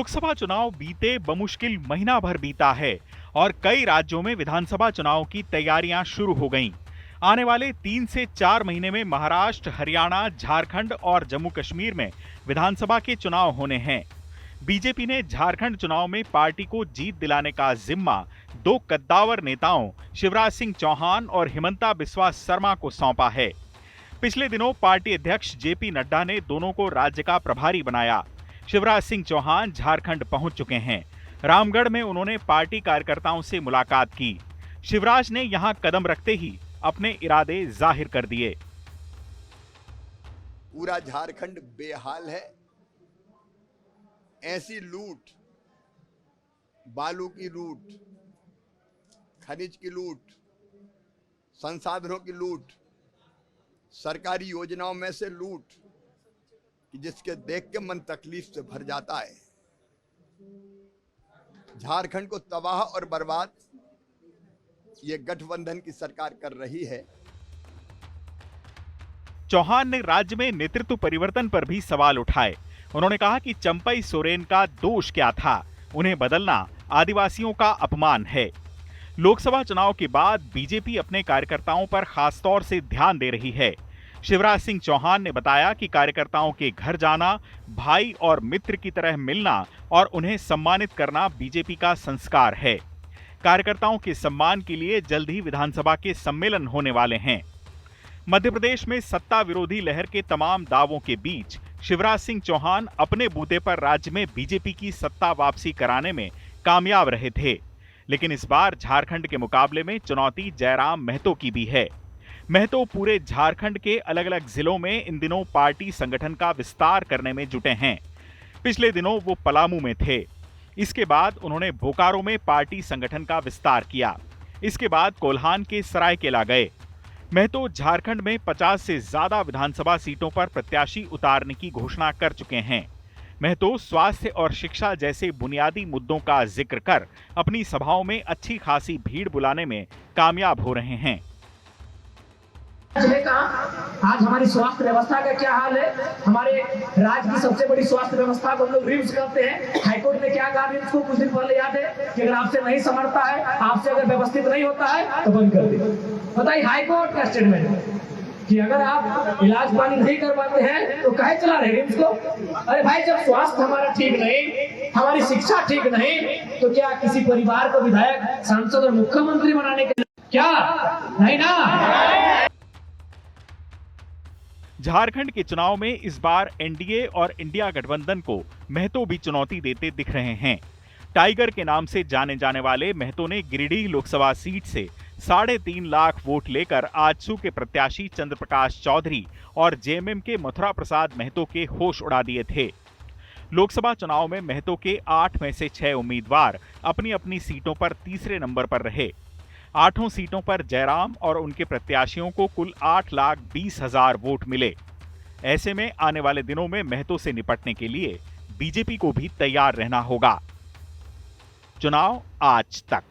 लोकसभा चुनाव बीते बमुश्किल महीना भर बीता है और कई राज्यों में विधानसभा चुनाव की तैयारियां शुरू हो गईं। आने वाले 3 से 4 महीने में महाराष्ट्र, हरियाणा, झारखंड और जम्मू कश्मीर में विधानसभा के चुनाव होने हैं। बीजेपी ने झारखंड चुनाव में पार्टी को जीत दिलाने का जिम्मा 2 कद्दावर नेताओं शिवराज सिंह चौहान और हिमंता बिस्वा शर्मा को सौंपा है। पिछले दिनों पार्टी अध्यक्ष जेपी नड्डा ने दोनों को राज्य का प्रभारी बनाया। शिवराज सिंह चौहान झारखंड पहुंच चुके हैं। रामगढ़ में उन्होंने पार्टी कार्यकर्ताओं से मुलाकात की। शिवराज ने यहां कदम रखते ही अपने इरादे जाहिर कर दिए। पूरा झारखंड बेहाल है। ऐसी लूट, बालू की लूट, खनिज की लूट, संसाधनों की लूट, सरकारी योजनाओं में से लूट कि जिसके देख के मन तकलीफ से भर जाता है। झारखंड को तबाह और बर्बाद ये गठबंधन की सरकार कर रही है। चौहान ने राज्य में नेतृत्व परिवर्तन पर भी सवाल उठाए। उन्होंने कहा कि चंपई सोरेन का दोष क्या था, उन्हें बदलना आदिवासियों का अपमान है। लोकसभा चुनाव के बाद बीजेपी अपने कार्यकर्ताओं पर खासतौर से ध्यान दे रही है। शिवराज सिंह चौहान ने बताया कि कार्यकर्ताओं के घर जाना, भाई और मित्र की तरह मिलना और उन्हें सम्मानित करना बीजेपी का संस्कार है। कार्यकर्ताओं के सम्मान के लिए जल्द ही विधानसभा के सम्मेलन होने वाले हैं। मध्य प्रदेश में सत्ता विरोधी लहर के तमाम दावों के बीच शिवराज सिंह चौहान अपने बूते पर राज्य में बीजेपी की सत्ता वापसी कराने में कामयाब रहे थे। लेकिन इस बार झारखंड के मुकाबले में चुनौती जयराम महतो की भी है। महतो पूरे झारखंड के अलग अलग जिलों में इन दिनों पार्टी संगठन का विस्तार करने में जुटे हैं। पिछले दिनों वो पलामू में थे। इसके बाद उन्होंने बोकारो में पार्टी संगठन का विस्तार किया। इसके बाद कोल्हान के सरायकेला गए। महतो झारखंड में 50 से ज्यादा विधानसभा सीटों पर प्रत्याशी उतारने की घोषणा कर चुके हैं। महतो स्वास्थ्य और शिक्षा जैसे बुनियादी मुद्दों का जिक्र कर अपनी सभाओं में अच्छी खासी भीड़ बुलाने में कामयाब हो रहे हैं। आज हमारी स्वास्थ्य व्यवस्था का क्या हाल है? हमारे राज्य की सबसे बड़ी स्वास्थ्य व्यवस्था को हम लोग रिम्स करते हैं। हाईकोर्ट ने क्या कहा रिम्स को कुछ दिन पहले याद है कि अगर आपसे नहीं समझता है, आपसे अगर व्यवस्थित नहीं होता है तो बंद कर दे। बताइए, हाईकोर्ट का स्टेटमेंट कि अगर आप इलाज पानी नहीं करवाते हैं तो काहे चला रहे रिम्स को? अरे भाई, जब स्वास्थ्य हमारा ठीक नहीं, हमारी शिक्षा ठीक नहीं, तो क्या किसी परिवार को विधायक, सांसद और मुख्यमंत्री बनाने के क्या? नहीं ना। झारखंड के चुनाव में इस बार एनडीए और इंडिया गठबंधन को महतो भी चुनौती देते दिख रहे हैं। टाइगर के नाम से जाने जाने वाले महतो ने गिरिडीह लोकसभा सीट से 3.5 लाख वोट लेकर आजसू के प्रत्याशी चंद्रप्रकाश चौधरी और जेएमएम के मथुरा प्रसाद महतो के होश उड़ा दिए थे। लोकसभा चुनाव में महतो के 8 में से 6 उम्मीदवार अपनी अपनी सीटों पर तीसरे नंबर पर रहे। 8 सीटों पर जयराम और उनके प्रत्याशियों को कुल 8,20,000 वोट मिले। ऐसे में आने वाले दिनों में महतो से निपटने के लिए बीजेपी को भी तैयार रहना होगा। चुनाव आज तक।